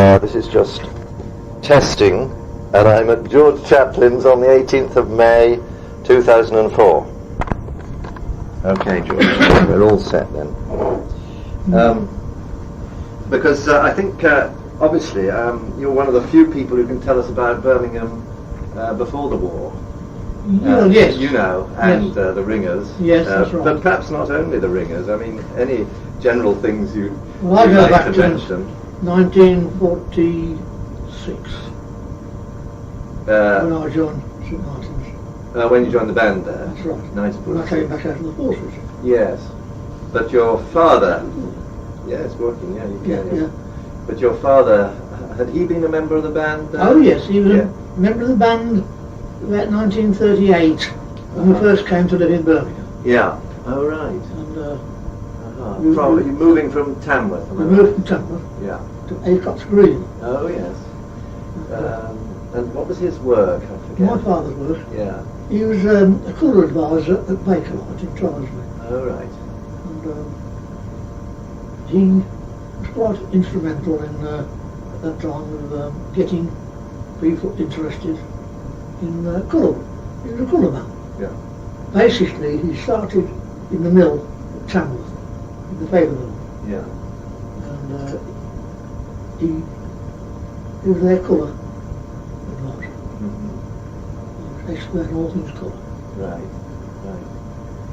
This is just testing, and I'm at George Chaplin's on the 18th of May 2004. Okay, George, we're all set then. Because I think, obviously, you're one of the few people who can tell us about Birmingham before the war. Yes. You know, and yes. The Ringers. Yes, that's right. But perhaps not only the Ringers. I mean, any general things you I go like back to to mention. 1946, when I joined St Martin's. When you joined the band there? That's right. 1946. When I came back out of the forces. Yes. But your father... Yes, working, yeah, you can. Yeah. But your father, had he been a member of the band? Oh yes, he was a member of the band about 1938, when we first came to live in Birmingham. Yeah. Oh, right. And you're moving from Tamworth? We moved from Tamworth to Acott's Green. Oh, yes. And what was his work? I forget. My father's work? Yeah. He was a colour advisor at Bakerlight in Trisley. Oh, right. And he was quite instrumental in, at that time, of getting people interested in colour. He was a colour man. Yeah. Basically, he started in the mill at Tamworth, in the paper mill. Yeah. And he was their colour advisor. Mm-hmm. He was expert in all things colour. Right.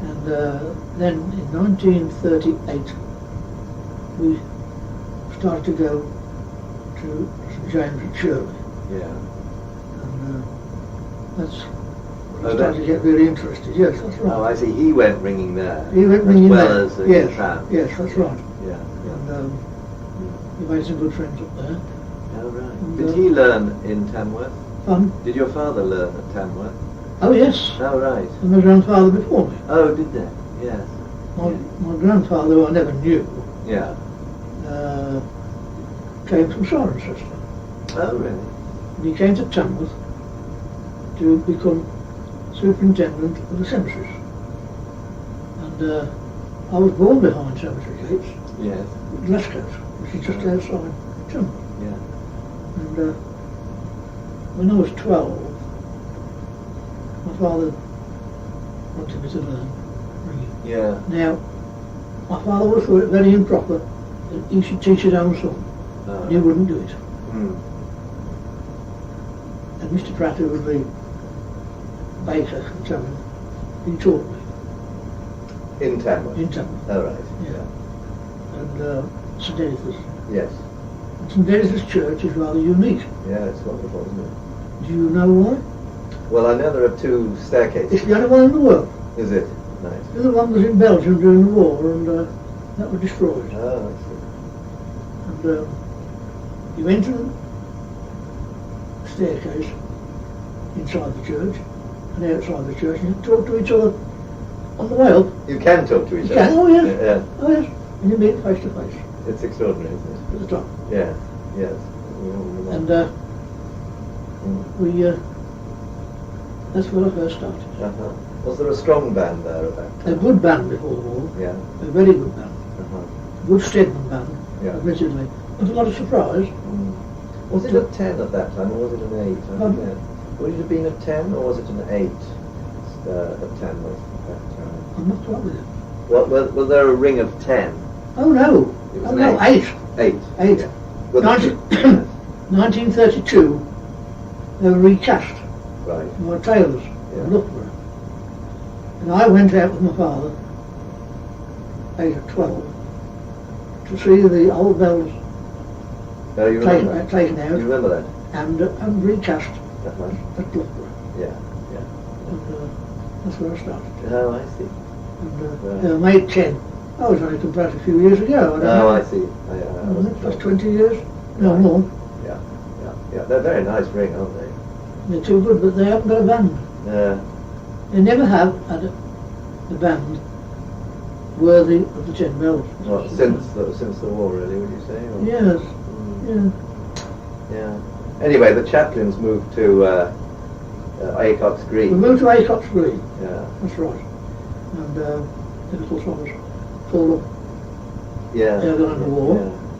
And then in 1938, we started to go to St James at Shirley. Yeah. And that's when I started to get really interested. Yes, that's right. Oh, I see. He went ringing there. He went ringing there. there. As well as yes, Japan. yes, that's right. Yeah. And he made some good friends up there. Oh, right. And, Did he learn in Tamworth? Did your father learn at Tamworth? Oh, yes. Oh, right. And my grandfather before me. Oh, did they? Yes. My grandfather, who I never knew, came from Cirencester. Oh, really? And he came to Tamworth to become superintendent of the cemeteries. And I was born behind Cemetery Gates. Yes. Glasgow, which is just outside Tamworth. Yeah. And when I was 12, my father wanted me to learn ringing. Yeah. Now, my father would have thought it very improper that he should teach his own son, and he wouldn't do it. And Mr. Pratt, who was the baker in Tamworth, he taught me. In Tamworth? In Tamworth. Oh, right. Yeah. And St Edith's. Yes. And St Edith's church is rather unique. Yeah, it's wonderful, isn't it? Do you know why? Well, I know there are two staircases. It's the only one in the world. Is it? Nice. The other one was in Belgium during the war, and that was destroyed. Oh, I see. And you enter the staircase inside the church and outside the church, and you talk to each other on the way up. You can talk to each other? You can, oh yes. Yeah. Oh yes. And you meet face to face. It's extraordinary, isn't it? At the top. Yeah. Yes. And we that's where I first started. Uh-huh. Was there a strong band there at that time? A good band before the war. Yeah. A very good band. Uh-huh. Good Stedman band, admittedly. But a lot of surprise. Was it a 10 at that time, or was it an 8? I forget. Would it have been a 10, or was it an 8? A 10 was at that time. I'm not quite with it. Was there a ring of 10? Oh no. It was oh no, 8. 8. 8. Yeah. 1932, they were recast. Right. My tailors in Loughborough. And I went out with my father, 8 or 12, to see the old bells taken out. You remember that? And recast Uh-huh. at Loughborough. Yeah. And that's where I started. Oh, I see. And made 10. I was only compared a few years ago. I don't know. I see. That's 20 years? No, more. Yeah. They're very nice ring, aren't they? They're too good, but they haven't got a band. Yeah. They never have had a band worthy of the 10 bells. Well, since the war, really, would you say? Or? Yes. Yeah. Anyway, the Chaplins moved to Acott's Green. We moved to Acott's Green. Yeah. That's right. And the little son was full of early on in the war.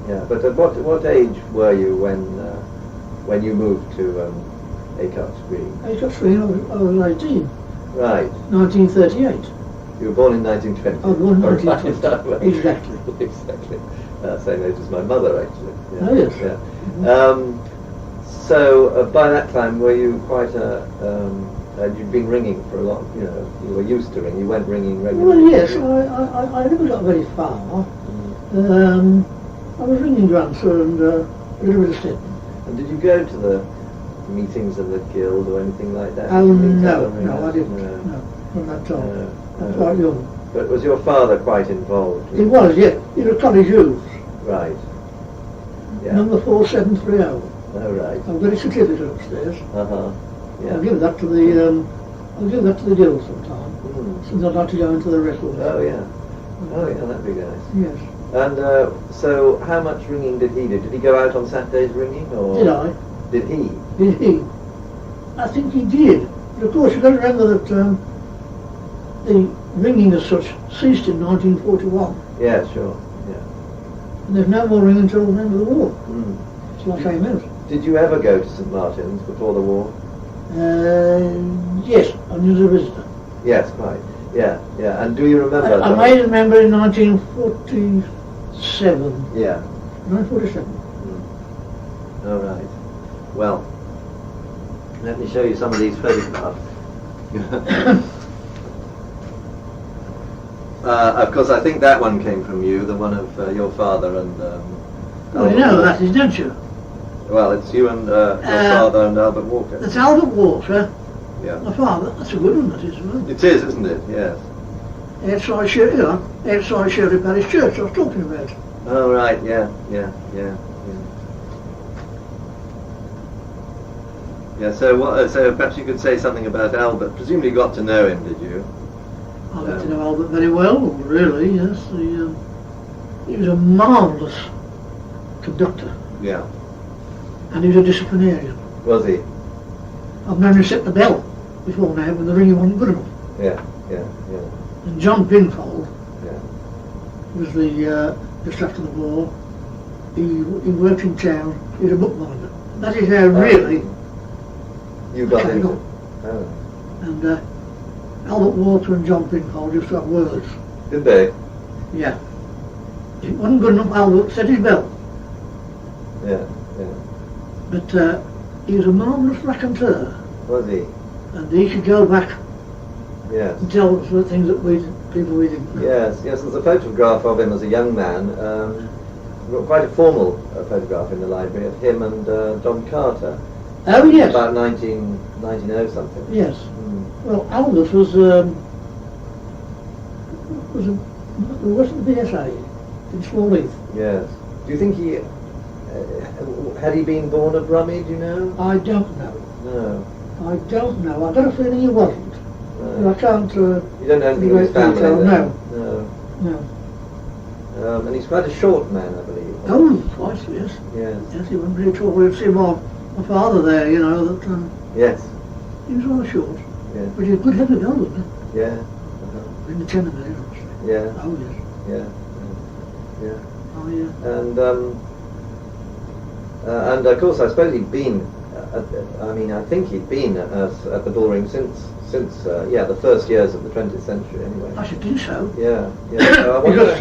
yeah. But at what age were you when you moved to Acocks Green? Acocks Green, I was 18, Right. 1938. You were born in 1920. I was born in Right. 1920. Exactly. Exactly. Same age as my mother, actually. Yeah. Oh, yes. Yeah. Mhm. So by that time, were you quite you'd been ringing for a lot, you were used to ringing, you went ringing regularly? Well, yes, I never got very far. I was ringing Grandson and a little bit of Stepney. And did you go to the meetings of the guild or anything like that? Oh, Did you meet no, other ringers? I didn't. No, from that time. No, I was no. quite young. But was your father quite involved? He was, yeah. He was a college youth, Right. Yeah. number 4730. Oh, right. I've got a certificate upstairs. Uh-huh. Yeah. I'll give that to the guild sometime, Mm. since I'd like to go into the records. Oh, yeah. Oh, yeah, that'd be nice. Yes. And so how much ringing did he do? Did he go out on Saturdays ringing? Or Did I? Did he? Did he? I think he did. But of course, you've got to remember that the ringing as such ceased in 1941. Yeah, sure. Yeah. And there's no more ringing until the end of the war. Mm. Till I came out. Did you ever go to St Martin's before the war? Yes, I was a visitor. Yes, quite. Yeah, yeah. And do you remember? I may remember in 1947. Yeah. 1947. All right. Well, let me show you some of these photographs. Of course, I think that one came from you, the one of your father and. Well, you know that is, don't you? Well, it's you and your father and Albert Walker. That's Albert Walker, Yeah. my father. That's a good one, that is, isn't it? It is, isn't it? Yes. Outside Shirley Parish Church I was talking about. Oh, right. Yeah. Yeah. Yeah. Yeah. So what? So perhaps you could say something about Albert. Presumably, you got to know him, did you? I got to know Albert very well, really, yes. He was a marvellous conductor, Yeah. and he was a disciplinarian. Was he? I've known him set the bell before now when the ringing wasn't good enough. Yeah. Yeah. Yeah. And John Pinfold Yeah. was just after the war. He worked in town, he was a bookbinder. That is how really, You got Okay, into. go. Oh. and Albert Walker and John Pinfold used to have words. Did they? Yeah. If it wasn't good enough, Albert set his bell. Yeah. Yeah. But he was a marvellous raconteur, Was he? and he could go back Yes. and tell us the things that people we didn't know. Yes. Yes. There's a photograph of him as a young man. Quite a formal photograph in the library of him and John Carter. Oh yes. About 1990 something. Yes. Mm. Well, Albert was wasn't the BSA in Smallheath. Yes. Do you think he had he been born a Brummie? Do you know? I don't know. No. I don't know. I've got a feeling he wasn't. Right. But I can't. You don't know anything of his great family? detail, then? No. And he's quite a short man, I believe. Oh, twice, yes. Yes. Yes, he wasn't really tall. We've seen my father there, you know, that Yes. he was rather short. Yeah. But he was a good headed girl, wasn't Yeah. he? In the tenor there, actually. Yeah. Oh, yes. Yeah. Yeah. Oh, yeah. And of course, I suppose he'd been. I think he'd been at the Bullring since the first years of the 20th century, anyway. I should think so. Yeah. Yeah. So I wonder, Because,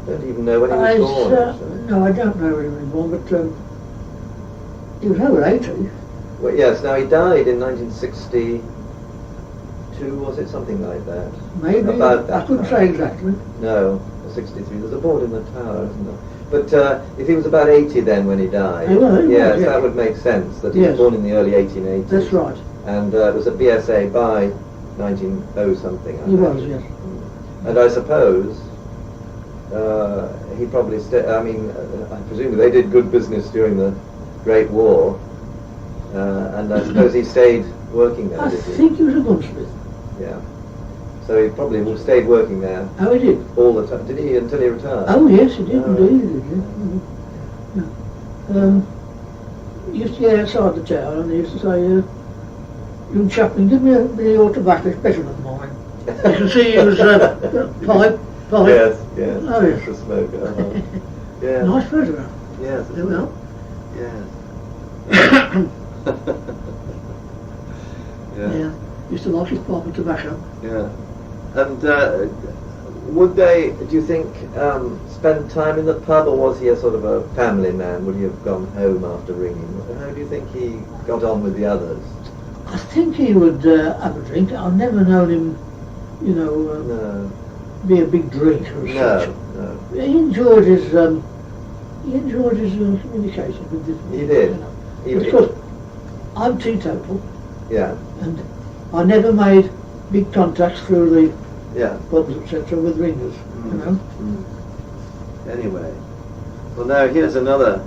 don't even know when he was born. Actually. no, I don't know when he was born, but he was over 80. Well, yes. Now he died in 1962. Was it something like that? Maybe. About that I couldn't time. say exactly. No, 63. There's a board in the tower, isn't there? But if he was about 80 then when he died, He was, yes, yes. that would make sense. That he Yes. was born in the early 1880s. That's right. And it was a BSA by 1900 something. He was, yes. And I suppose he probably I presume they did good business during the Great War, and I suppose he stayed working there. I Did he? think he was a gunsmith. Yeah. So he probably stayed working there Oh, he did. all the time. Did he until he retired? Oh, yes, he did Oh, indeed. right. He did, yeah. He used to get outside the town and he used to say, young Chaplin, give me a bit of your tobacco, it's better than mine. You can see he was pipe. Yes, yes. Oh, yes. The smoker. Yeah. Nice photograph. Yes. There we are. Yes. Yeah. Used to like his pipe of tobacco. Yeah. And would they, do you think, spend time in the pub, or was he a sort of a family man? Would he have gone home after ringing? How do you think he got on with the others? I think he would have a drink. I've never known him, you know, No. be a big drinker as such. No. He enjoyed his communication with different He people, did. you know. He But of did. course, I'm teetotal, Yeah. and I never made big contacts through the Yeah. pubs, etc., with ringers, you know. Mm. Anyway. Well, now here's another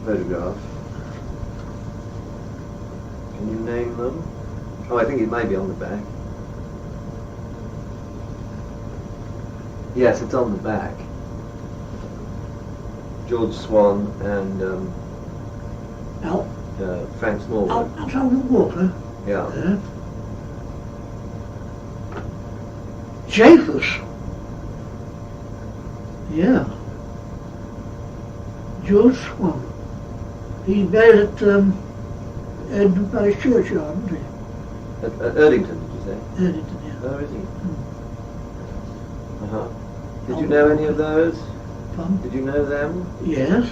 photograph. Can you name them? Oh, I think it might be on the back. Yes, it's on the back. George Swan and Frank Smallwood. I'll tell you Walker. Yeah. Japhus. Yeah. George Swan. He's buried at Edinburgh Parish Churchyard, isn't he? At Erdington, did you say? Edinburgh, yeah. Oh, is he? Uh-huh. Did you know any of those? Pardon? Did you know them? Yes.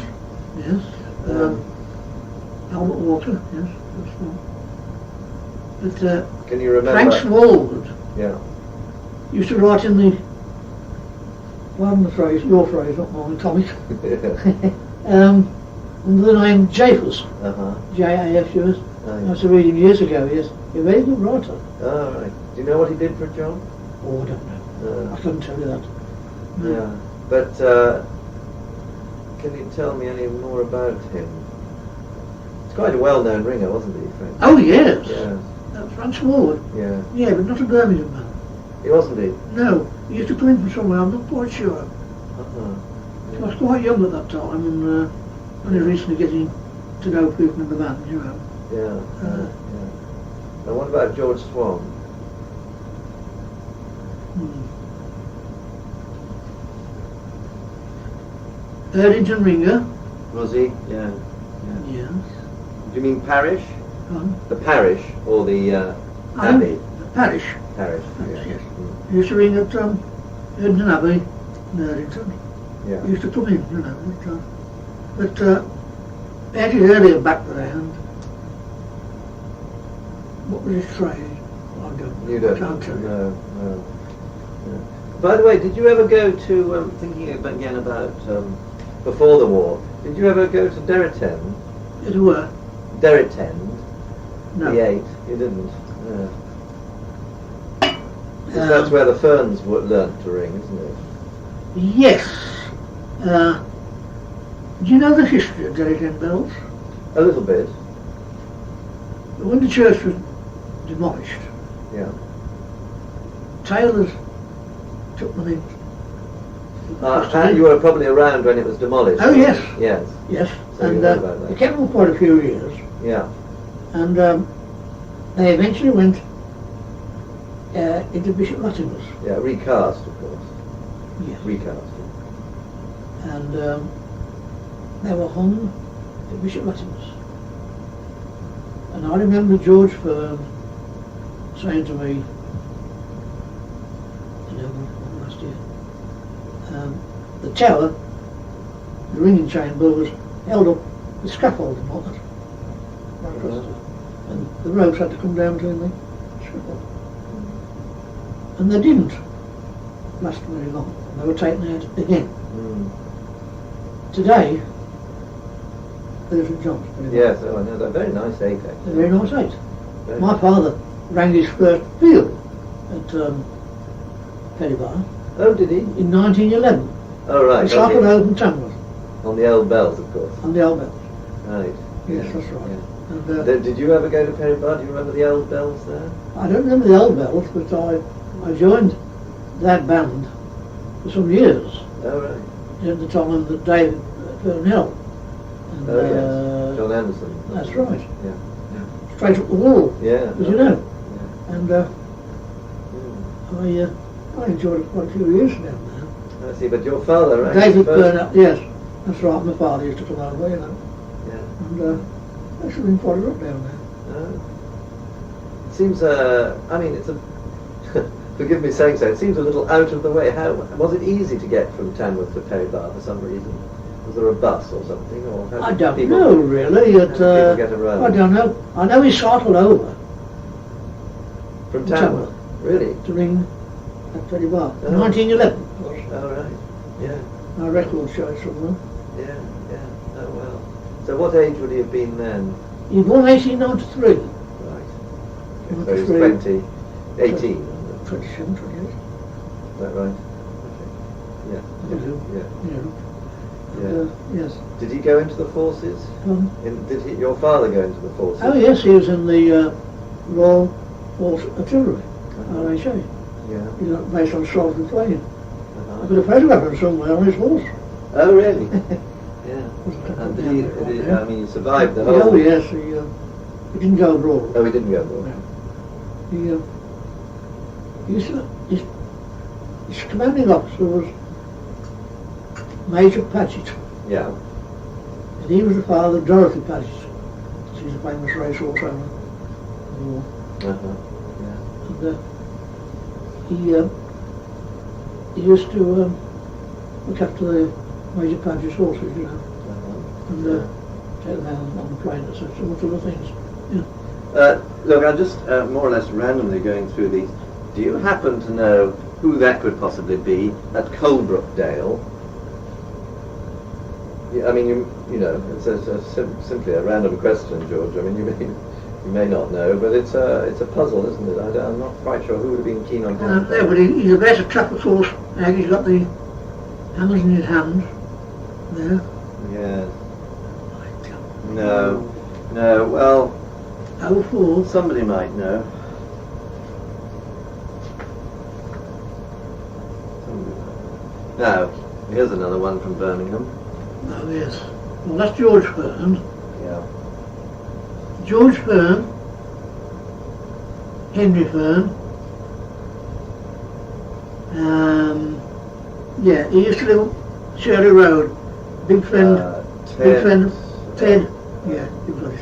Albert Walker, yes, that's one. But Can you remember? Frank Smallwood Yeah. used to write in the, pardon the phrase, your phrase, not mine, comic, under the name Japhus, Uh-huh. J-A-F-U-S. Oh, I yeah. used to read him years ago, yes. He's a very good writer. Oh, right. Do you know what he did for a job? Oh, I don't know. I couldn't tell you that. No. Yeah. But can you tell me any more about him? He's quite a well-known ringer, wasn't he, Frank? Oh, yes. Yeah. Frank Smallwood. Yeah. Yeah, but not a Birmingham man. He wasn't he? No, he used to come in from somewhere, I'm not quite sure. Uh-huh. I was quite young at that time and only recently getting to know people in the band, you know. Yeah. Yeah. And what about George Swan? Erdington Ringer. Was he? Yeah. Yes. Do you mean parish? Pardon? The parish or the abbey? Parish. Parish. Parish, yes. Mm. He used to ring at Erdington Abbey in Erdington. Yeah. He used to come in, you know. But actually earlier back there, and what was his trade? I don't know. You don't? I can't tell you. No. Yeah. By the way, did you ever go to, thinking again about before the war, did you ever go to Derritend? It were. Derritend? No. The 8? You didn't? No. 'Cause that's where the Ferns learnt to ring, isn't it? Yes. Do you know the history of Derritend bells? A little bit. When the church was demolished, Yeah. tailors took them in. You were probably around when it was demolished. Oh, yes. Yes. Yes, So you and know about that. they kept them for quite a few years, Yeah. and they eventually went into Bishop Latimer's. Yeah. Recast, of course. Yes. Recast. And they were hung at Bishop Latimer's. And I remember George Fern saying to me, last year, the tower, the ringing chamber was held up with scaffolding on it. Right across it. And the ropes had to come down between the scaffold. And they didn't last very long. They were taken out again. Mm. Today, they're St John's. Yes, oh, I know that. Very nice 8, actually. They're very nice 8. Very My nice. father rang his first field at Perrybar Oh, did he? in 1911. Oh, right. It's like an open Tamworth On the old bells, of course. on the old bells. Right. Yes, Yeah, that's right. yeah. And Did you ever go to Perrybar? Do you remember the old bells there? I don't remember the old bells, but I joined that band for some years Oh, right. at the time that David Burnell. And, Oh, yes. John Anderson. That's right. Yeah. Straight up the wall, Yeah. as you know. Yeah. And Mm. I enjoyed it quite a few years down there. I see, but your father, right? David Burnett, yes, that's right, my father used to come over, you know. Yeah. And that's been quite a lot down there. It seems, I mean, it's a, forgive me saying so, it seems a little out of the way. How, was it easy to get from Tamworth to Perry Bar for some reason? Was there a bus or something? Or how I did don't people, know, really. How did people get around? I don't know. I know he cycled over From Tamworth? Really? to ring at Perry Bar. Oh. 1911 was. Oh, right. Yeah. My record shows somewhere. Yeah, yeah. Oh, well. So what age would he have been then? He was born 1893. Right. So he was 20, 18. 27, 28. Is that right? Okay. Yeah. Yeah. Yeah. Yeah. Yeah. Yes. Did he go into the forces? Did your father go into the forces? Oh yes, he was in the Royal Horse Artillery, RHA. Yeah. He was based on Salisbury Plain. Uh-huh. I've got a photograph of him somewhere on his horse. Oh, really? Yeah. And did he, I mean, he survived the whole... Oh yes, he didn't go abroad. Oh, he didn't go abroad? No. His commanding officer was Major Paget. Yeah. And he was the father of Dorothy Paget. She's a famous racehorse owner. Uh-huh. Yeah. And he used to look after the Major Paget's horses, you know, Uh-huh. and take them out on the plane and such, and much other things. Look, I'm just more or less randomly going through these. Do you happen to know who that could possibly be at Colebrookdale? Yeah, I mean, you know, it's simply a random question, George. I mean, you may not know, but it's a puzzle, isn't it? I'm not quite sure who would have been keen on going. Yeah, but he's a better trapper horse. He's got the hammers in his hands. There. Yeah. No. Well, 04. somebody might know. Now, here's another one from Birmingham. Oh yes. Well, that's George Hearn. Yeah. George Hearn, Henry Hearn. Yeah, he used to live on Shirley Road. Big friend, Ted. Yeah, he was.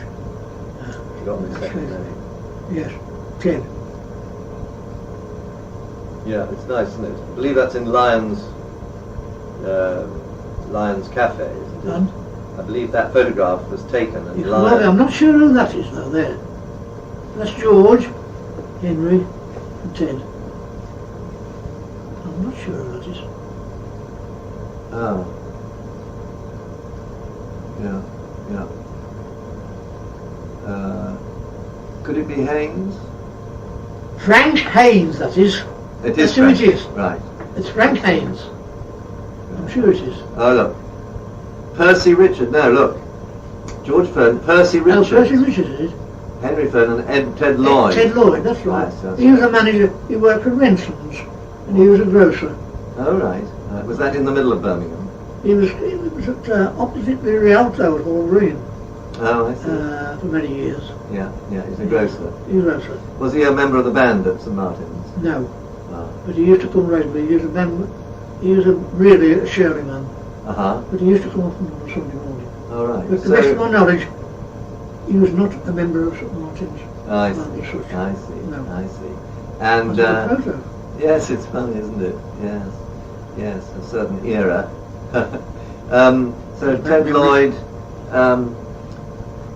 Forgotten his second name. Yes, Ted. Yeah, it's nice, isn't it? I believe that's in Lyons Cafe, isn't it? And? I believe that photograph was taken in Well, Lyons. I'm not sure who that is though, there. That's George, Henry, and Ted. I'm not sure who that is. Oh. Yeah. Could it be Haynes? Frank Haynes, that is. It is That's who it is. Right. It's Frank Haynes. I'm sure it is. Oh, look. Percy Richard. No, look. George Fern, Percy Richard. Oh, Percy Richard is it? Henry Fern and Ted Lloyd. Ted Lloyd, that's right. That's He was a manager, he worked for Renson's, and he was a grocer. Oh, right. Was that in the middle of Birmingham? He was at opposite the Rialto at Hall Green Oh, I see. for many years. Yeah, he's a grocer. He was a grocer. Was he a member of the band at St Martin's? No, Oh. but he used to come regularly. He was a member. He was really a Shirley man, Uh-huh. but he used to come often on a Sunday morning. All right. But to the best of my knowledge, he was not a member of St Martin's. I band as see. such. I see. No. I see. And That's a good photo. yes, it's funny, isn't it? Yes, a certain era. So Ted Lloyd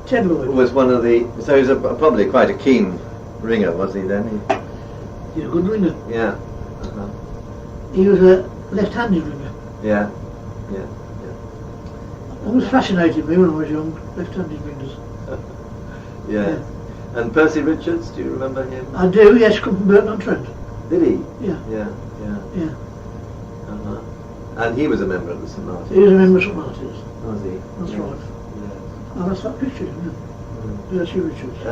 Ted Lloyd. was one of the. So he was probably quite a keen ringer, was he then? He's a good ringer. Yeah. Uh-huh. He was a left-handed ringer. Yeah. Always fascinated me when I was young, left-handed ringers. Yeah. And Percy Richards, do you remember him? I do, yes, come from Burton-on-Trent. Did he? Yeah. Yeah. Uh-huh. And he was a member of the St Martin's. He was a member of St Martin's. Was he? That's Yeah. right. Yeah. Oh, that's that picture, isn't it? Percy Richards.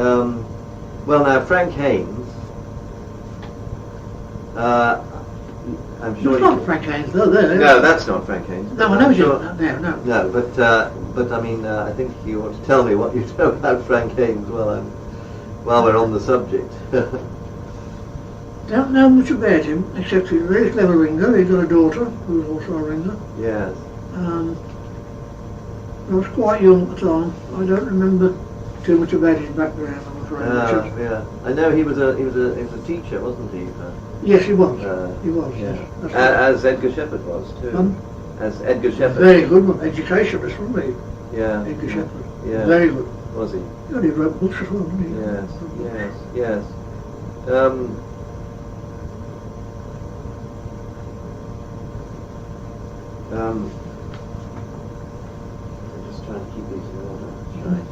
Well, now Frank Haynes. I'm sure. It's not Frank Haynes, though, there. No, that's not Frank Haynes. No, I know you don't. No. No, but I mean, I think you ought to tell me what you know about Frank Haynes while we're on the subject. Don't know much about him, except he's a very clever ringer. He's got a daughter who's also a ringer. Yes. I was quite young at the time. I don't remember too much about his background, I'm afraid. Yeah. I know he was a teacher, wasn't he? Yes, he was. He was. Yeah. Yes. That's right. As Edgar Shepherd was too. As Edgar Shepherd. Very good one, educationist, wasn't he? Yeah. Edgar Chaplin. Yeah. Very good. Was he? Yeah, he wrote books as well, didn't he? Yes. I'm just trying to keep these in order. That's right.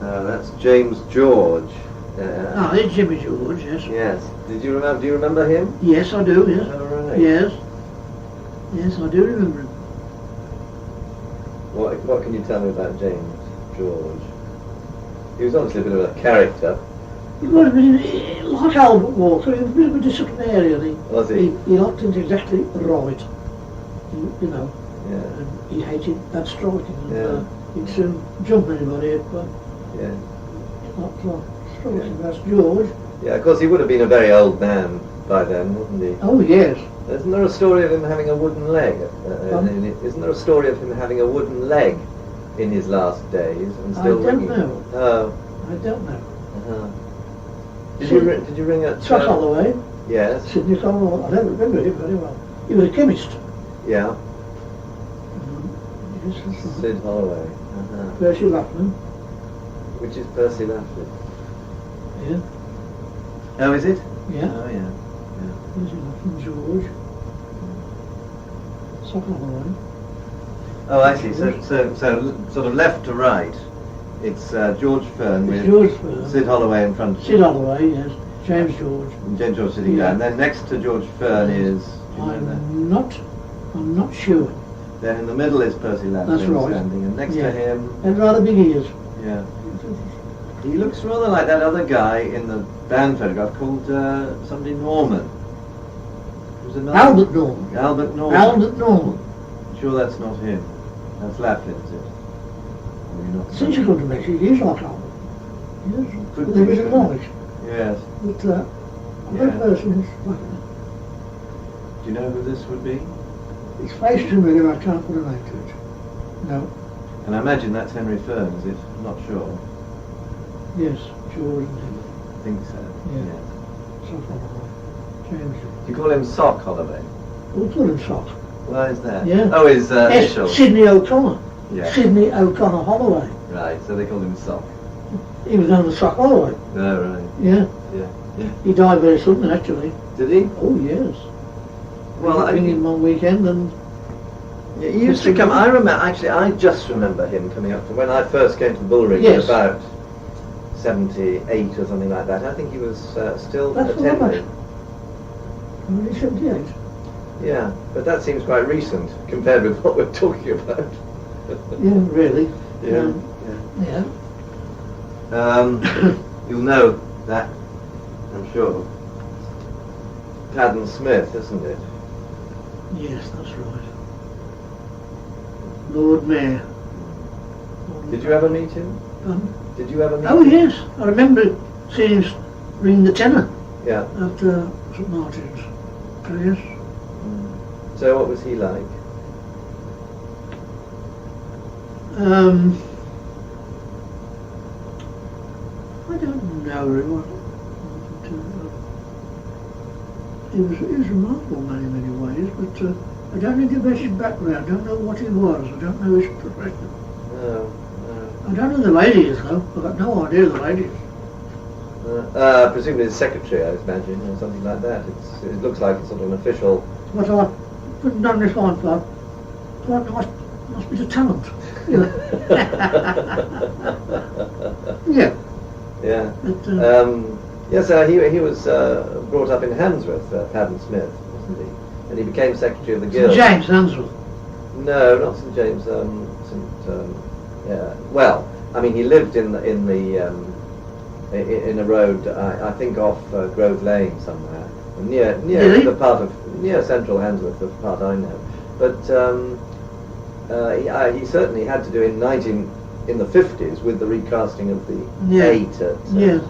That's James George. It's Jimmy George, yes. Yes. Do you remember him? Yes, I do, yes. Oh, right. Yes. Yes, I do remember him. What can you tell me about James George? He was obviously a bit of a character. He was, but like Albert Walker, he was a bit of a disciplinarian. Was he? He liked things exactly right. You know. Yeah. And he hated bad striking. And, he'd soon jump anybody, but yeah. not striking. That's George. Yeah, of course he would have been a very old man by then, wouldn't he? Oh, yes. Isn't there a story of him having a wooden leg? Isn't there a story of him having a wooden leg in his last days and still ringing? I don't know. Oh. I don't know. Uh-huh. Did you ring at... Scott Holloway. Yes. Sidney Holloway. I don't remember him very well. He was a chemist. Yeah. Yes, that's right. Sid Holloway. Uh-huh. Percy Laughlin. Which is Percy Laughlin. Yeah. Oh, is it? Yeah. Oh, yeah. Percy Laughlin, George. Scott Holloway. Oh, I see. So sort of left to right, it's George Fern with George Fern. Sid Holloway in front of Sid Holloway, yes. James George. And James George sitting there. And then next to George Fern is... I'm not sure. Then in the middle is Percy Laughlin That's right. standing, and next to him... And rather big ears. Yeah. He looks rather like that other guy in the band photograph called somebody Norman. Who's another... Albert Norman. Albert Norman. Albert Norman. Sure that's not him. That's Laughlin, is it? Or you're not Since you come to mention, he is like Albert. Yes. Could There be is a so. knowledge. Yes. But that person is like that. Do you know who this would be? His face is familiar, I can't put a name to it. No. And I imagine that's Henry Fern, is it? I'm not sure. Yes, George and him. I think so. Yeah. Sock Holloway. James George. Do you call him Sock Holloway? We'll call him Sock. Why is that? Yeah. Oh, his initials. Sidney O'Connor. Yeah. Sidney O'Connor Holloway. Right, so they called him Sock. He was known as Sock Holloway. Oh, right. Yeah. Yeah. He died very suddenly, actually. Did he? Oh, yes. Well, I him one weekend and... Yeah, he used to come, I just remember him coming up to when I first came to the Bullring Yes. about 78 or something like that. I think he was still That's attending. Only 78. Yeah, but that seems quite recent compared with what we're talking about. Yeah, really. Yeah. Yeah. You'll know that, I'm sure. Padden Smith, isn't it? Yes, that's right. Lord Mayor. Did you ever meet him? Did you ever meet Oh, him? yes. I remember seeing him ring the tenor Yeah. at St Martin's. Oh, yes. So what was he like? I don't know really. He was a remarkable man in many ways, but I don't know about his background. I don't know what he was. I don't know his profession. No. I don't know the ladies, though. I've got no idea the ladies. Presumably his secretary, I imagine, or something like that. It looks like it's sort of an official... What I couldn't done this one for, quite nice bit of talent. You know. Yeah. Yeah. But, Yes, he was brought up in Handsworth, Padden Smith, wasn't he? And he became secretary of the guild. St James, Handsworth. No, not St James. Well, I mean, he lived in a road, I think off Grove Lane somewhere, near Really? the part of near central Handsworth, the part I know. But he certainly had to do in in the 50s with the recasting of the Yeah. 8 at... Yes.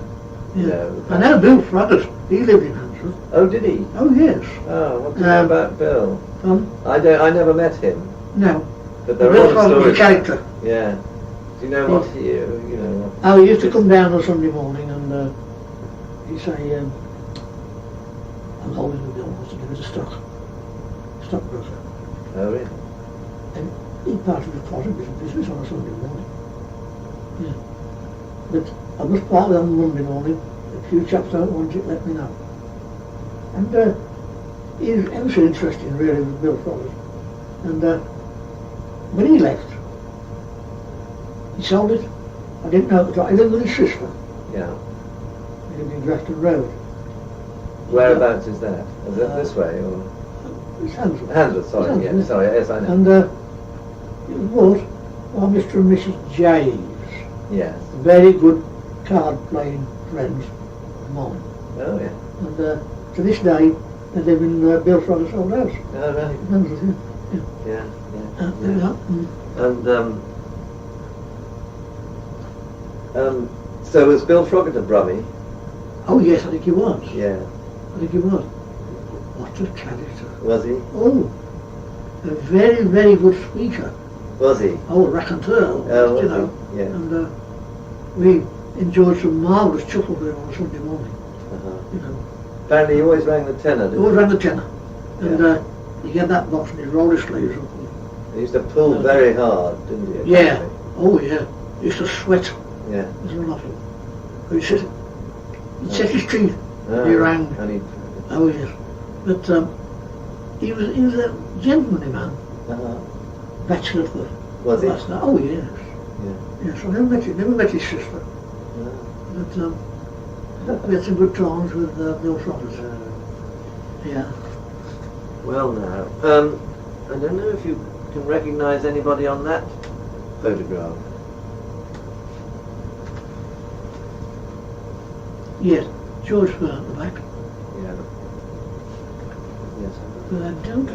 you Yeah. know, I know Bill Froggatt. He lived in Hansford. Oh, did he? Oh yes. Oh, what do you know about Bill? I never met him. No. But there are Bill a lot of Froggatt was a stories. character. Yeah. Do you know what he, you know? What, Oh, he used to come down on Sunday morning and he'd say, I'm holding the bill, wants to give us a stockbroker. Oh, really? And he parted with quite a bit of business on a Sunday morning. Yeah. But I must part with on Monday morning. If you chaps don't want it, let me know. And he's ever so interesting, really, with Bill Froggatt. And when he left, he sold it. I didn't know at the time. He lived with his sister. Yeah. He lived in Grafton Road. Whereabouts is that? Is it this way or? It's Hansford. Hansford, sorry, Hansford, yeah, sorry, yes, I know. And it was bought by Mr. and Mrs. James. Yes. Very good card-playing friends of mine. Oh, yeah. And to this day, they live in Bill Froggatt's old house. Oh, right. Hansford, Yeah, yeah. yeah. And so was Bill Froggatt a Brummie? Oh yes, I think he was. Yeah. I think he was. What a character. Was he? Oh, a very, very good speaker. Was he? Oh, a raconteur, Oh, you was know. he? Yeah. And we enjoyed some marvellous chuckle with him on a Sunday morning, Uh-huh. you know. Apparently he always rang the tenor, He didn't always he? ran the tenor. And Yeah. he had that box in his roller sleeves. He used to pull very hard, didn't he? Yeah. Oh yeah. He used to sweat. Yeah. There's a lot of him. He'd set his teeth. He rang. And he... Oh yes. But he was a gentlemanly man. Uh-huh. Bachelor for Was he? last night. Oh yes. Yeah. Yes, I never met his sister. Yeah. But we had some good times with Bill Froggatt. Yeah. Well now, I don't know if you can recognise anybody on that photograph. Yes. George Fern at the back. Yeah. Yes. But I don't.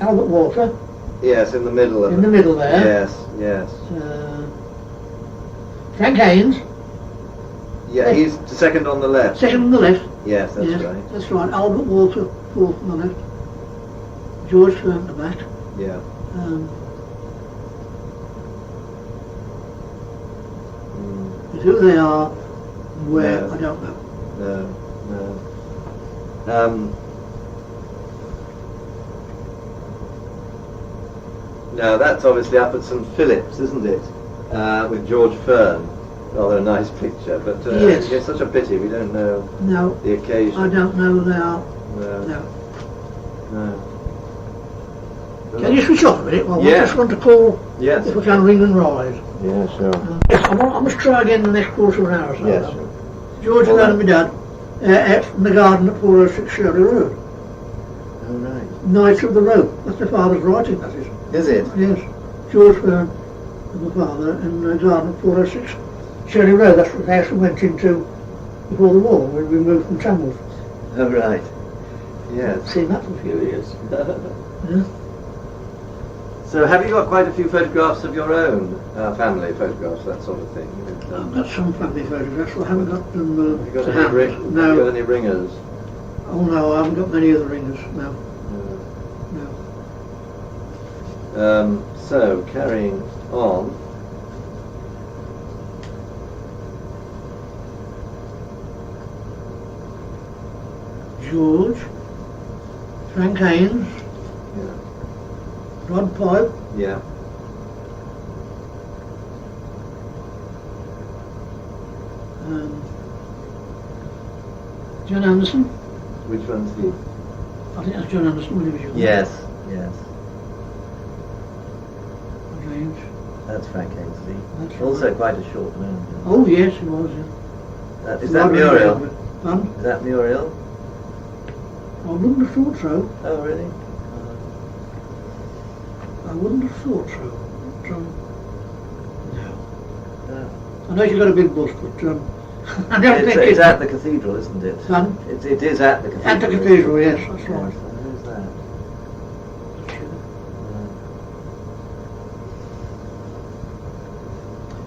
Albert Walter Yes, in the middle of in it. the middle there. Yes, yes. Frank Haynes, Yeah, he's the second on the left. second on the left. Yes, that's Yes, right. that's right. Albert Walter, fourth on the left. George Fern at the back. Yeah. But who they are, where, No. I don't know. No. No, that's obviously up at St Philip's, isn't it? With George Fern. Rather a nice picture, but Yes. it's such a pity we don't know No, the occasion. I don't know who they are. No. No. No. Can you switch off a minute? Well, Yeah. I just want to call Yes. if we can ring and rise. Yeah, sure. Yes, I must try again in the next quarter of an hour or so. Yes, sure. George Well, and my dad out from the garden at 406 Shirley Road. Oh, right. Knights of the Road. That's my father's writing, that is. Is it? Yes. George Fern and my father in the garden at 406 Shirley Road. That's the house we went into before the war when we moved from Tamworth. Oh, right. I've Yes. seen that for a few years. Yeah. So have you got quite a few photographs of your own, family photographs, that sort of thing? I've got some family photographs, but I haven't got them Have you got to any, hand. have you No. got any ringers? Oh no, I haven't got many of the ringers. No. No. So, carrying on. George, Frank Haynes, Yeah. Rod Pipe, Yeah. John Anderson. Which one's he? I think that's John Anderson when he was young. Yes. Yes. James. That's Frank Ainsley. That's Also right. quite a short man. Oh yes, he was. Yeah. Is that Muriel? Pardon? Is that Muriel? I wouldn't have thought so. Oh, really? I wouldn't have thought so. But, no. No. I know she's got a big bust, but I don't think It's at the cathedral, isn't it? Pardon? It is at the cathedral. At the cathedral, yes, that's Yes, right. Who's that?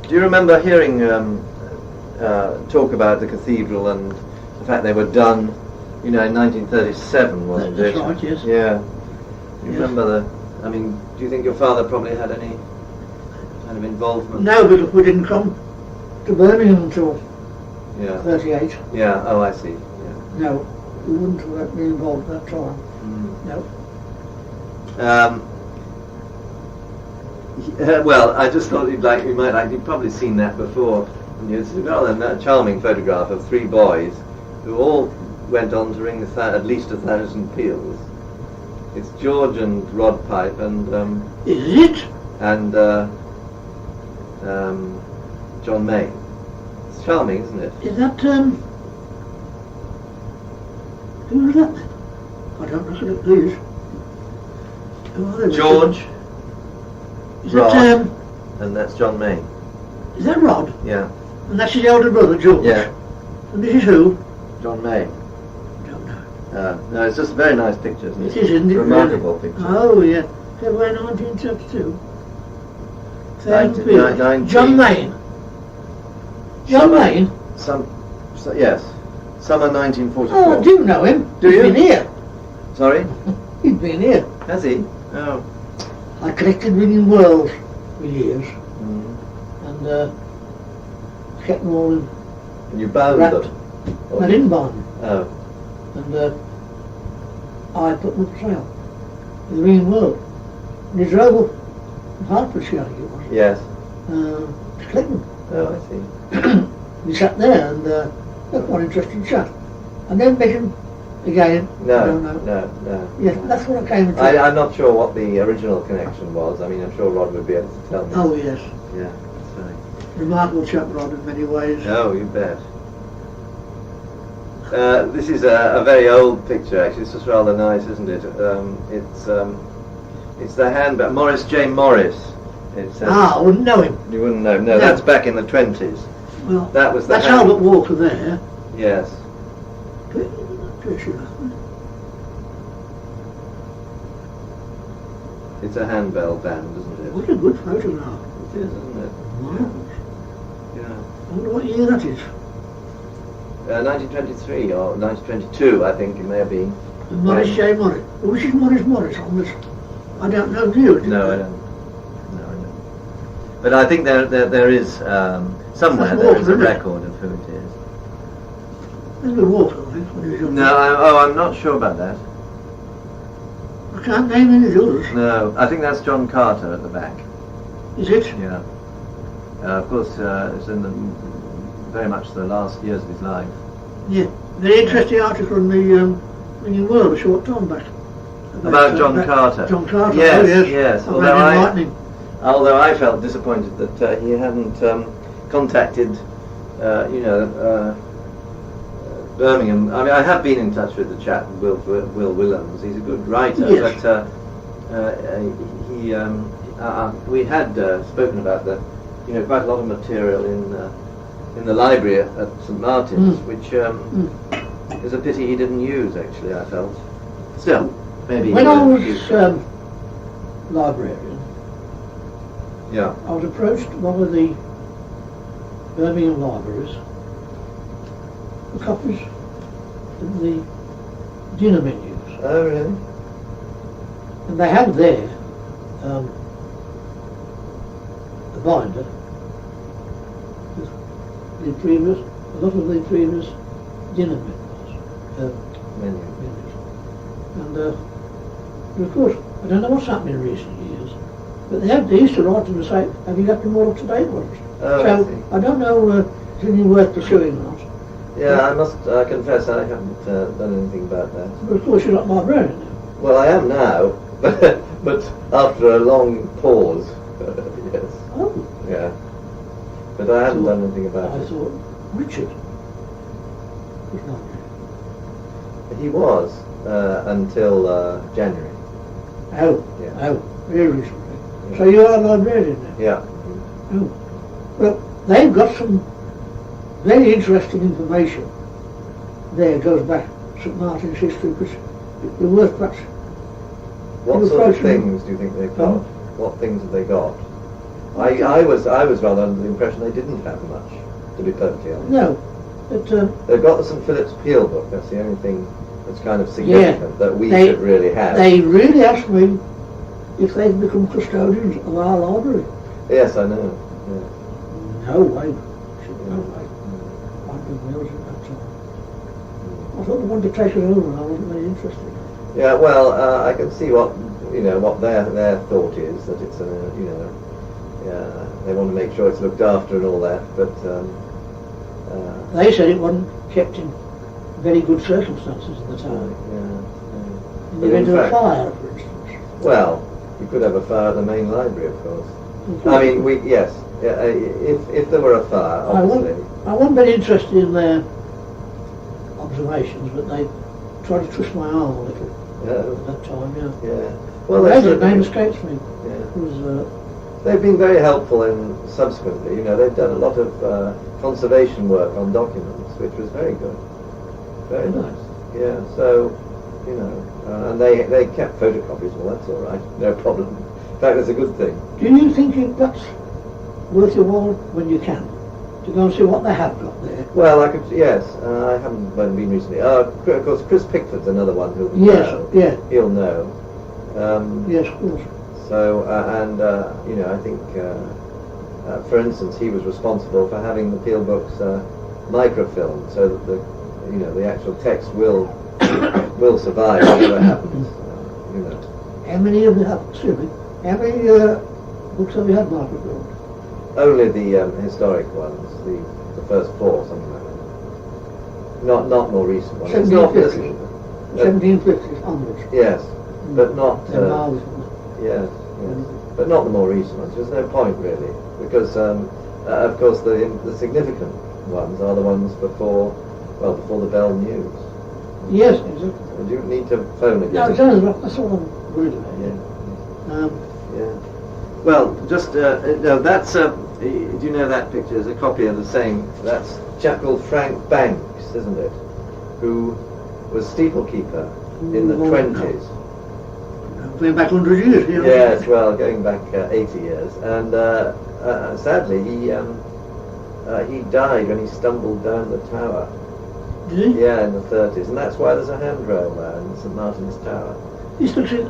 Do you remember hearing talk about the cathedral and the fact they were done, in 1937, wasn't it? That's right, yes. Yeah. Do you Yes. remember I mean, do you think your father probably had any kind of involvement? No, but we didn't come to Birmingham until Yeah. 38. Yeah, oh I see. Yeah. No, we wouldn't have been involved at that time. No. Well, I just thought you'd probably seen that before. And it's a charming photograph of three boys who all went on to ring at least 1,000 peals. It's George and Rod Pipe and Is it? and John May. It's charming, isn't it? Is that, who was that? I don't know who it is. Who are they? George, Is Rod, that, and that's John May. is that Rod? Yeah. And that's his elder brother, George? Yeah. And this is who? John May. Don't know. No, it's just a very nice picture, isn't it? It is, isn't it? Remarkable Really? picture. Oh, yeah. February 1932. Nineteen- John Main. John Summer- Main? Yes. Summer 1944. Oh, I do know him. Do He's you? been here. Sorry? He's been here. Has he? Oh. I collected ringing worlds for years Mm. and kept them all in. And you bound Wrapped. them? Or I didn't buy them. Oh. And I put them for sale in the ringing world. And he drove up from Hertfordshire, I think it was, Yes. to collect them. Oh, I see. We sat there and that's one interesting chat. And then met him again. I don't know. No. Yes, that's what I came to. I'm not sure what the original connection was. I mean, I'm sure Rod would be able to tell me. Oh yes, Yeah, that's right. remarkable chap, Rod, in many ways. Oh, you bet. This is a very old picture, actually. It's just rather nice, isn't it? It's the handbag. Morris J. Morris. It says. I wouldn't know him. You wouldn't know. No, No. that's back in the 20s. Well, That was the that's hand- Albert Walker there. Yes. Pretty sure. It's a handbell band, isn't it? What a good photograph. It is, isn't it? Marvellous. Yeah. I wonder what year that is. 1923 or 1922, I think it may have been. And Morris J. Morris. Well, which is Morris on this? I don't know, do you? No, I don't. No, I don't. But I think there is somewhere That's there is a Walker, isn't it? record of who it is. There's a Walker, I think, when he was young. No, I'm not sure about that. I can't name any of the others. No, I think that's John Carter at the back. Is it? Yeah. Of course, it's in very much the last years of his life. Yeah. Very interesting article in the Ringing World a short time back. About John Carter. John Carter. Yes, Oh, yes. yes. I found him enlightening. Although I felt disappointed that he hadn't contacted, Birmingham. I mean, I have been in touch with the chap, Will Willems. He's a good writer, Yes. but we had spoken about quite a lot of material in the library at St Martin's, which is a pity he didn't use. Actually, I felt. Still, maybe. When I was librarian, yeah. I was approached by one of the Birmingham libraries for copies of the dinner menus. Oh, really? And they had there a binder with a lot of the previous dinner Menu. menus. And of course, I don't know what's happened in recent years, but they used to write them and say, have you got any more up-to-date ones? Oh, So, I see. I don't know if it's anything worth pursuing or not. Yeah, I must confess I haven't done anything about that. But of course you're not librarian now. Well, I am now, but after a long pause. Yes. Oh, Yeah. But I haven't So, done anything about I it. thought, Richard was librarian. He was until January. Oh, Yeah. oh, very recently. So you are a librarian now? Yeah. Oh. Well, they've got some very interesting information there, goes back to St Martin's history, which is worth perhaps. What You're sort of approaching- things do you think they've got? Pardon? What things have they got? I was rather under the impression they didn't have much, to be perfectly honest. No, but They've got the St Philip's Peel book. That's the only thing that's kind of significant that we they- should really have. they really asked me if they'd become custodians of our library. Yes, I know. Yeah. No way. No way. I'd been Wales at that time. I thought they wanted to take it over and I wasn't very interested. Yeah, well, I can see what what their thought is, that it's they want to make sure it's looked after and all that, but They said it wasn't kept in very good circumstances at the time. yeah. In But the event in of a fact- fire, for instance. Well, you could have a fire at the main library, of course. I mean, if there were a fire, obviously. I wasn't very interested in their observations, but they tried to twist my arm a little Yeah. at that time, yeah. Yeah. Well, that's the it. name escapes me. Yeah. It was, They've been very helpful in subsequently. They've done a lot of conservation work on documents, which was very good. Very nice. Yeah. So, and they kept photocopies. Well, that's all right. No problem. In fact, that's a good thing. do you think that's worth your while when you can? To go and see what they have got there? Well, I could. Yes. I haven't been recently. Of course, Chris Pickford's another one who'll Yes, know. yeah. He'll know. Yes, of course. So, I think, for instance, he was responsible for having the Peel books microfilmed, so that the actual text will survive whatever happens. How many of you have, excuse me, how many books have you had microfilmed? Only the historic ones, the first four, something like that. Not more recent ones. It's not 1750s onwards. Yes, but not. They're marvellous. Yes, but not the more recent ones. There's no point really, because of course the significant ones are the ones before the Bell News. Yes, exactly. And you need to phone again. No, that's what I'm worried about. Yeah. Yeah. Well, just no. That's do you know that picture? Is a copy of the same. That's Chapel Frank Banks, isn't it? Who was steeplekeeper in the 20s. Going back 100 years, Yes, well, going back 80 years, and sadly he died when he stumbled down the tower. Did he? Yeah, in the 30s, and that's why there's a handrail there in St Martin's Tower. He's looking.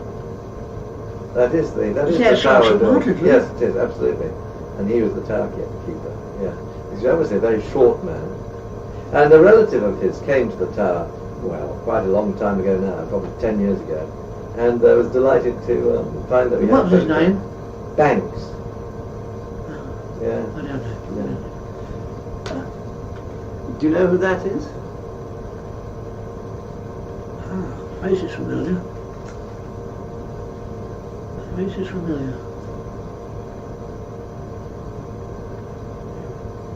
That is the Yeah, tower. St. Martin's, Yes, it is absolutely, and he was the tower keeper. Yeah, he's obviously a very short man, and a relative of his came to the tower. Well, quite a long time ago now, probably 10 years ago. And I was delighted to find that we What had... was his name? Banks. Yeah. I don't know. Do you know who that is? Face is familiar. Face is familiar.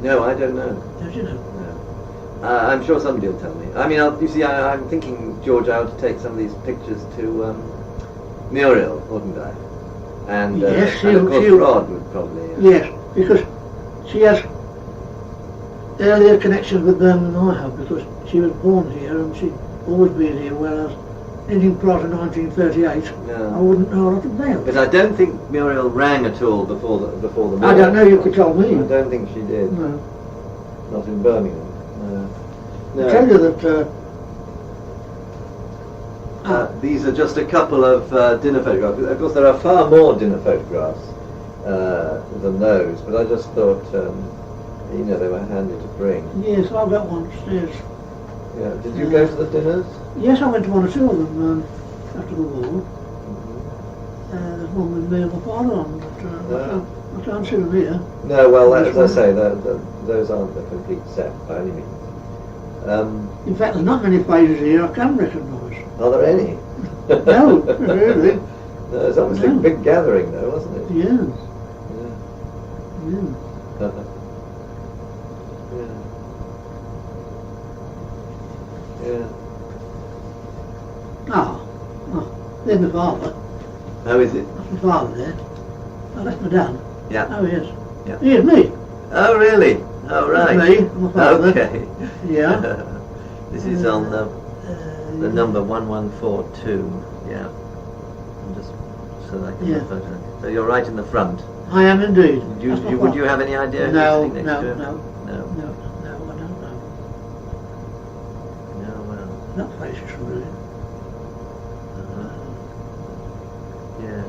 No, I don't know. Don't you know? No. I'm sure somebody will tell me. I mean, you see, I'm thinking, George, I ought to take some of these pictures to Muriel, wouldn't I? And, Yes, and of course she'll- Rod would probably... Yes, because she has earlier connections with them than I have, because she was born here and she'd always been here, whereas anything prior to 1938, No. I wouldn't know a lot about. But I don't think Muriel rang at all before the war. I don't know, you could tell me. I don't think she did. No. Not in Birmingham. No. I tell you that These are just a couple of dinner photographs. Of course, there are far more dinner photographs than those, but I just thought, they were handy to bring. yes, I've got one upstairs. Yeah. Did you go to the dinners? Yes, I went to one or two of them after the war. There's one with me and my father on, but I can't see them here. No, well, as I say, those aren't the complete set by any means. In fact, there's not many faces here I can recognise. Are there any? No, really. No, it's obviously a No. big gathering, though, wasn't it? Yes, Yeah. yes. Yeah. There's my father. How is it? That's my father there. Oh, that's my dad. Yeah. Oh, yes. Yeah. Here's me. Oh, really? Oh, right. That's me, my father. Okay. Yeah. This is on the number 1142. Yeah. I'm just so that I can Yeah. photo. So you're right in the front. I am indeed. Would you have any idea? who's No, sitting next no, to him? no, No. no, I don't know. No, well. That face is familiar. Yes.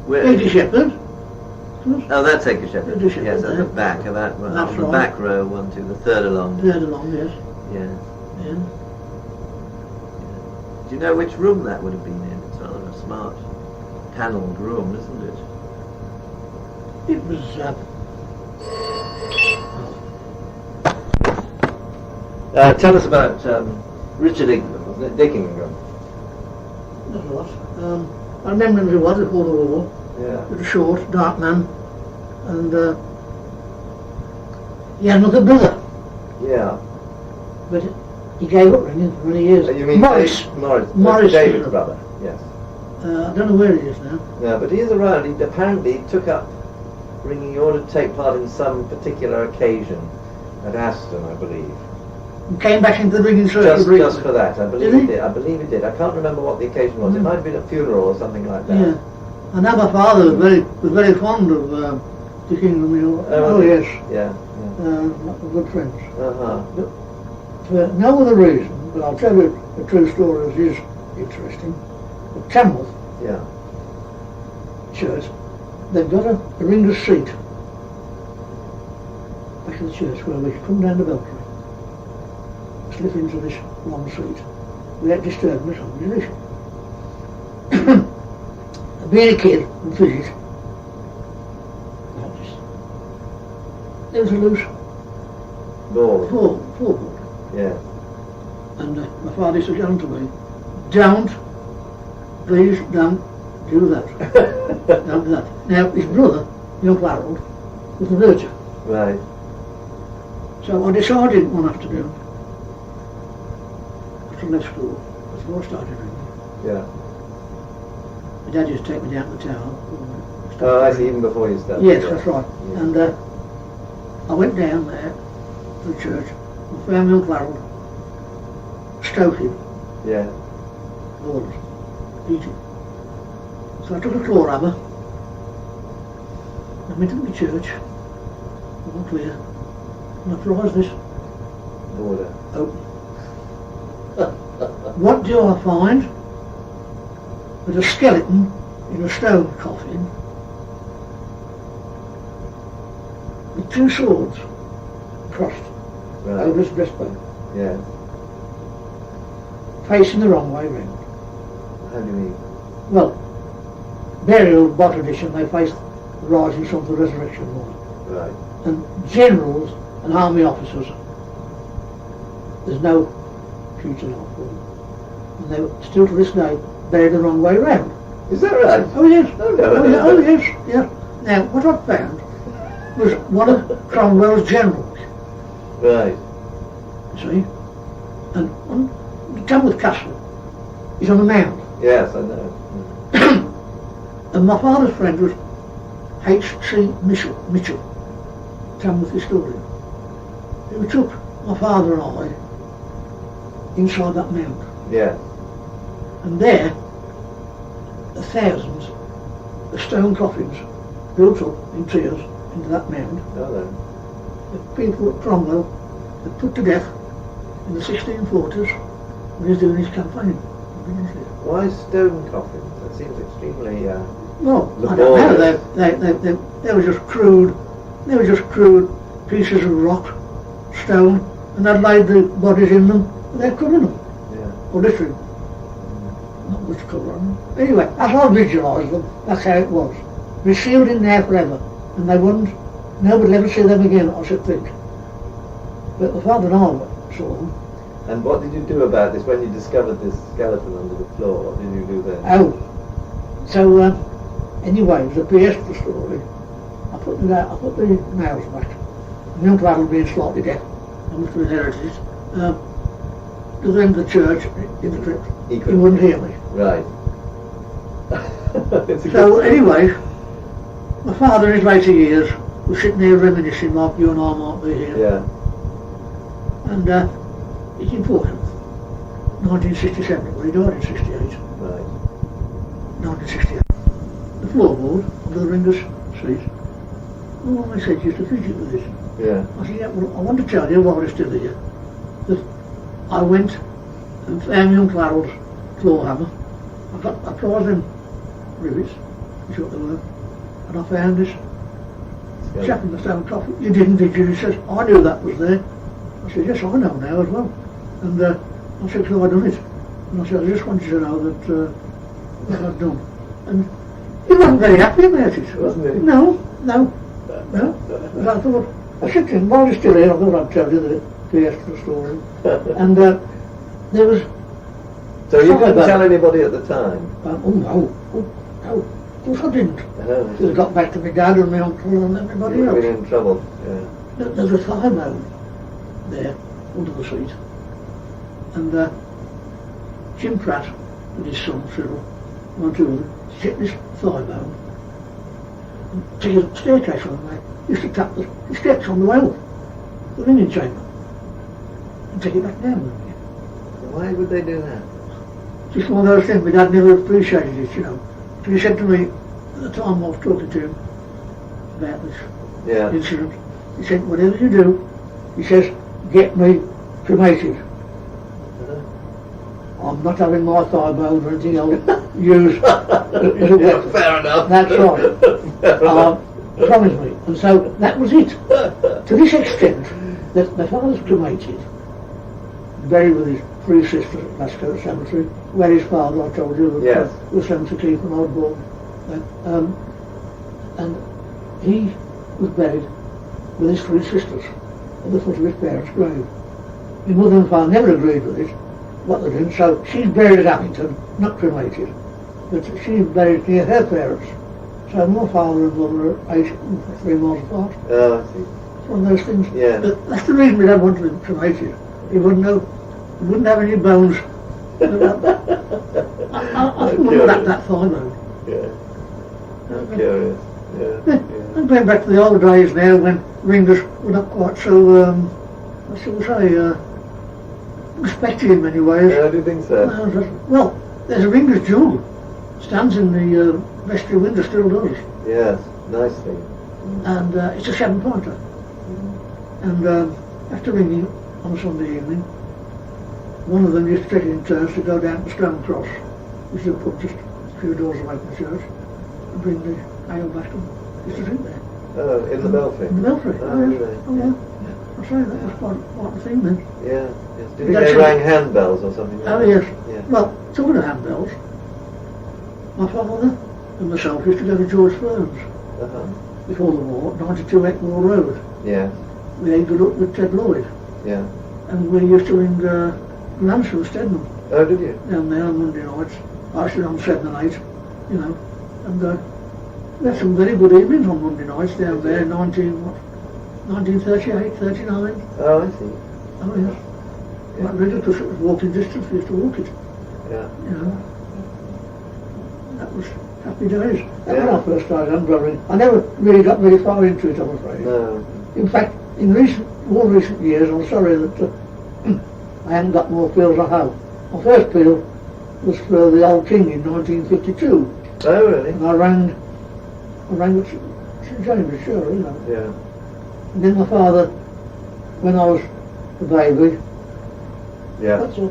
George Chaplin. Oh, that's Edgar Shepherd. George Chaplin, Yes, at the yeah. back of that. That's On the right. back row, 1, 2, the third along. Third along, yes. Yeah. Yeah. Do you know which room that would have been in? It's rather a smart panelled room, isn't it? It was, Tell us about Richard Ingram, wasn't it? Dick Ingram. not a lot. I remember him as he was before the war. Yeah. He was a short, dark man. And he had another brother, Yeah. but he gave up ringing for many years. You mean Morris. Morris. Morris David's Ingram. brother. Yes. I don't know where he is now. No, but he is around. He apparently took up ringing in order to take part in some particular occasion at Aston, I believe. He came back into the ringing circle Just briefly. for that, I believe Did he he? did. I believe he did. I can't remember what the occasion was. It might have been a funeral or something like that. Yeah. I know my father was very fond of Dick Ingram. You know. Oh yes. Yeah. Good friends. Uh-huh. But for no other reason, but I'll tell you a true story that is interesting. At Tamworth Yeah. Church, they've got a ringer's seat back in the church where we come down the belfry, slip into this long seat without disturbing the congregation. Being a kid and fidget, there was a loose Ball. floorboard. Yeah. And my father said down to me, please don't do that. Don't do that. Now, his brother, young Harold, was a verger. Right. So I decided one afternoon, after I left school, before I started ringing, Yeah. my dad used to take me down to the town. Oh, I see. Even before you started. Yes, yeah. that's right. Yeah. And I went down there to the church and found young Harold stoking Yeah. boilers, eating. So I took a claw hammer and went into the church, all clear, and I prized this Border. open. What do I find? With a skeleton in a stone coffin with two swords crossed Right. over his breastbone, Yeah. facing the wrong way round. How do you mean? Well, burial by tradition, they face the rising sun of the resurrection morning. Right. And generals and army officers, there's no future life for them. And they were still to this day buried the wrong way round. Is that right? Oh yes. Oh, no, Oh, no, yeah, no. oh yes. Yeah. Now what I found was one of Cromwell's generals. Right. You see, and on the Tamworth Castle is on a mound. Yes, I know. And my father's friend was H.C. Mitchell, Tamworth historian, who took my father and I inside that mound. Yeah. And there are thousands of stone coffins built up in tiers into that mound. Oh, no. The people at Cromwell had put to death in the 1640s when he was doing his campaign. Why stone coffins? That seems extremely. Well, I don't know. They were just crude. They were just crude pieces of rock, stone, and they'd laid the bodies in them. And they'd covered them, Yeah. or literally, not much cover on them. Anyway, as I visualised them, that's how it was. They're sealed in there forever, and they wouldn't. Nobody would ever see them again, I should think. But the father and I saw them. And what did you do about this when you discovered this skeleton under the floor? What did you do then? Oh, so anyway, it was a Fiesta story. I put the nails back. My uncle Harold being slightly deaf, I must have inherited it. To the end of the church, in the crypt, He he couldn't. wouldn't hear me. Right. It's a So good- anyway, my father in his later years was sitting there reminiscing like you and I might be here. Yeah. And He's in poor health. 1967, well, he died in 68. Right. 1968. The floorboard under the ringer's seat. Oh, I said, you used to fidget with it. Yeah. I said, yeah, well, I want to tell you while we're still here that I went and found young Harold's claw hammer. I tried them rivets, which what they were, and I found this chap in the stone coffee. You didn't, did you? He says, I knew that was there. I said, yes, I know now as well. And I said, so I done it. And I said, I just wanted you to know that what I've done. And he wasn't very happy about it. Wasn't he? No. And I thought, I said to him, while you're still here, I thought I'd tell you the extra story. And there was... So you didn't tell anybody at the time? Oh no. Of course I didn't. Oh, It got back to my dad and my uncle and everybody you else. were in trouble, yeah. There's a thigh bone there, under the seat. And Jim Pratt and his son, Cyril, one, two of them, hit this thigh bone. And take a staircase on the way. Used to tap the steps on the well, the ringing chamber, and take it back down with me. Why would they do that? Just one of those things, my dad never appreciated it, you know. So he said to me, at the time I was talking to him about this incident, he said, whatever you do, he says, get me cremated. I'm not having my thigh bone or anything else used as a weapon. Fair enough. That's right. Promised me. And so that was it. To this extent that my father's cremated, buried with his three sisters at Glasgow Cemetery, where his father, I told you, was sent to keep an old boy. And he was buried with his three sisters at the foot of his parents' grave. His mother and father never agreed with it, what they did, so she's buried at Abington, not cremated, but she's buried near her parents. So my father and mother are 3 miles apart. Oh, I see. It's one of those things. Yeah. But that's the reason we don't want him cremated. He wouldn't have any bones. I wonder that thigh bone. Yeah. I'm curious. Yeah. I'm going back to the old days now when ringers were not quite so, what shall we say, respected in many ways. Yeah, I do think so. Well, there's a ringer's jewel. Stands in the vestry window, still does. Yes, nice thing. And it's a 7-pointer. And after ringing on a Sunday evening, one of them used to take it in turns to go down to Stone Cross, which is put just a few doors away from the church, and bring the ale back to them. Used to drink there. Oh, in the belfry? In the belfry, Oh, yes. really? Oh, yeah. I say, that was quite a thing then. Yeah, yes. Do you think they rang handbells or something like Oh, that? yes. Yeah. Well, talking of handbells, my father and myself used to go to George Fern's before the war, 92 Eckmore Road. Yeah. We had good up with Ted Lloyd. Yeah. And we used to ring Lansford Stedman Oh, did you? down there on Monday nights. I stood on 7 and 8, you know. And we had some very good evenings on Monday nights down there, 1938, 39. Oh, I see. Oh, yes. Quite ridiculous, it was walking distance, we used to walk it. Yeah. You know. That was happy days. That was our first time umbrelling. I never really got very far into it, I'm afraid. No. In fact, in more recent years, I'm sorry that I haven't got more peals I have. My first peel was for the Old King in 1952. Oh, really? And I rang at St James, sure, you know. Yeah. And then my father, when I was a baby, Yeah. that's all.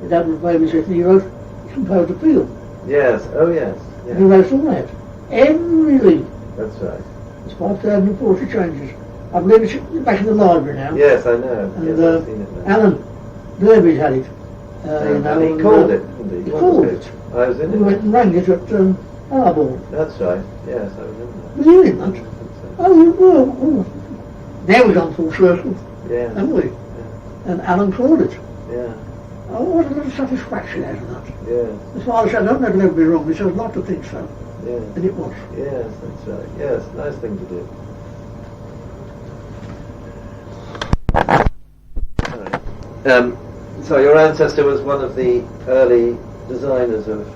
My dad was babysitting, he composed a peel. Yes. Oh, yes. And he Yeah. wrote all that. Every leaf. That's right. It's 5,040 changes. I believe it's back in the library now. Yes, I know. And Yes, I've seen it now. Alan Derby's had it. You know, and he called it, didn't he? He called it. I was in We went it. and rang it at Harborne. That's right. Yes, I remember that. Were you in that? Oh, you were. Oh. Now we've gone full circle, Yeah. haven't we? And Alan called it. Yeah. Oh, what a little satisfaction out of that. Yes. As father said, I don't know if it'll ever be wrong. He said, I'd like to think so. Yes. And it was. Yes, that's right. Yes, nice thing to do. So your ancestor was one of the early designers of...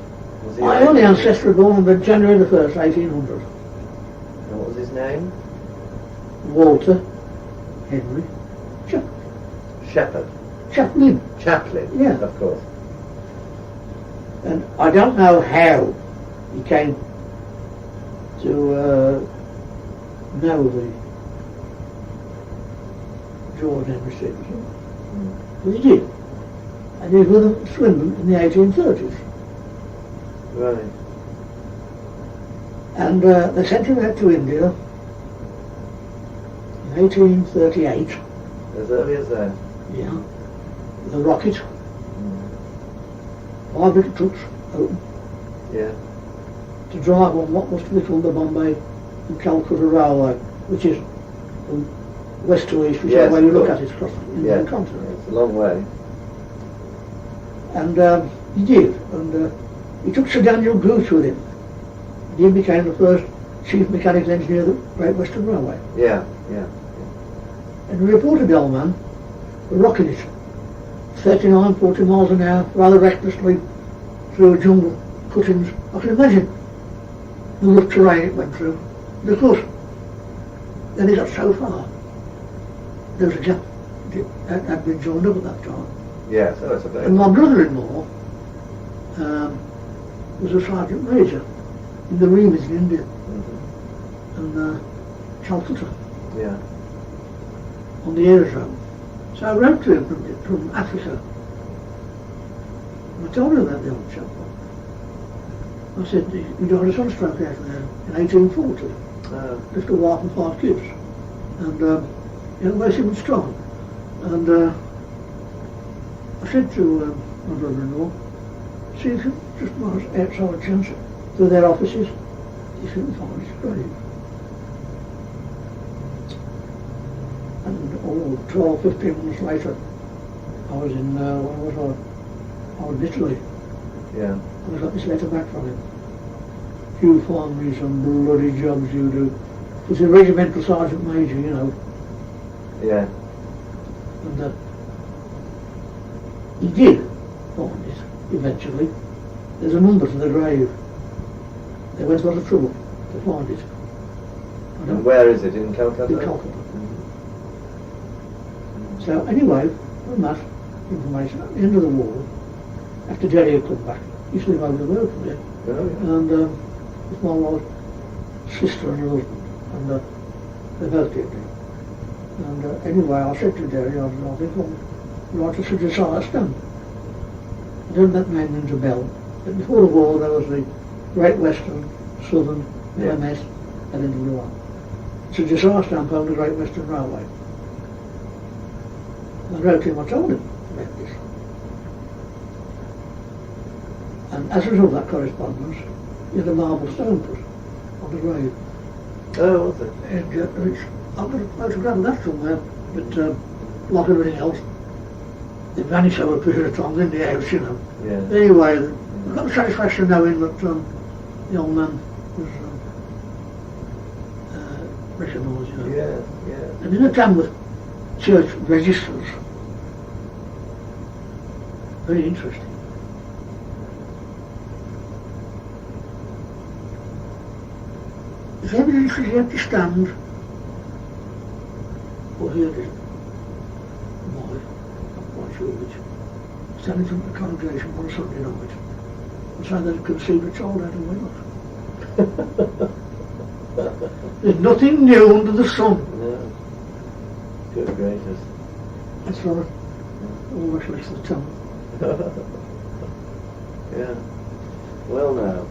Was he My early? only ancestor was born on January the 1st, 1800. And what was his name? Walter Henry Chaplin. Shepherd. Chaplin. Chaplin? Yeah. Of course. And I don't know how he came to know the George Chaplin, but he did. And he was with him at Swindon in the 1830s. Right. And they sent him out to India in 1838. As early as that? Yeah. With a rocket. 5 little trucks open. Yeah. To drive on what was to be called the Bombay and Calcutta Railway, which is from west to east, whichever Yes, way you of look course. at it, across the Indian continent. It's a long way. And he did. And he took Sir Daniel Gooch with him. And he became the first chief mechanics engineer of the Great Western Railway. Yeah, yeah. And he reported the old man rocking it 39, 40 miles an hour, rather recklessly, through a jungle, cuttings. I can imagine the rough terrain it went through. And of course, then he got so far, there was a gap that had been joined up at that time. Yeah, so it's a very... And my brother-in-law was a sergeant major in the Remus in India, and Calcutta, Yeah. on the aerodrome. So I wrote to him from Africa. And I told him about the old chap. I said, he died of sunstroke out there in 1840. Just a wife and 5 kids. And he had a very simple strong. And I said to my brother-in-law, see if you just was outside chance through their offices, you shouldn't find his grave. And 12, 15 months later, I was in, where was I? I was in Italy. Yeah. And I got this letter back from him. You find me some bloody jobs, you do. He's a regimental sergeant major, you know. Yeah. And he did find it, eventually. There's a number to the grave. They went to a lot of trouble to find it. And where is it? In Calcutta? In Calcutta. So anyway, from that information, at the end of the war, after Jerry had come back, he used to live over the road from there. Oh, yeah. And with my wife's sister and her husband, and they both did. And anyway, I said to Jerry, I think I'd like to suggest a stamp. I don't know if that name rings a bell, but before the war there was the Great Western, Southern, LMS, and then the war. So Josiah stamp owned the Great Western Railway. I wrote him, I told him about this. And as a result of that correspondence, he had a marble stone put on the grave. Oh, was it? And I've got a photograph of that somewhere, but like everything else, it vanished over a period of time in the house, you know. Yeah. Anyway, I've got the satisfaction of knowing that the old man was recognised, you know. Yeah, yeah. And in a town with church registers, very interesting. If evidence is yet to stand, or here it is, not quite sure which, standing from the congregation on a Sunday night, and say that it conceived a child out of wedlock. There's nothing new under the sun. No. Good gracious. That's right. Almost less the tongue. Yeah. Well now.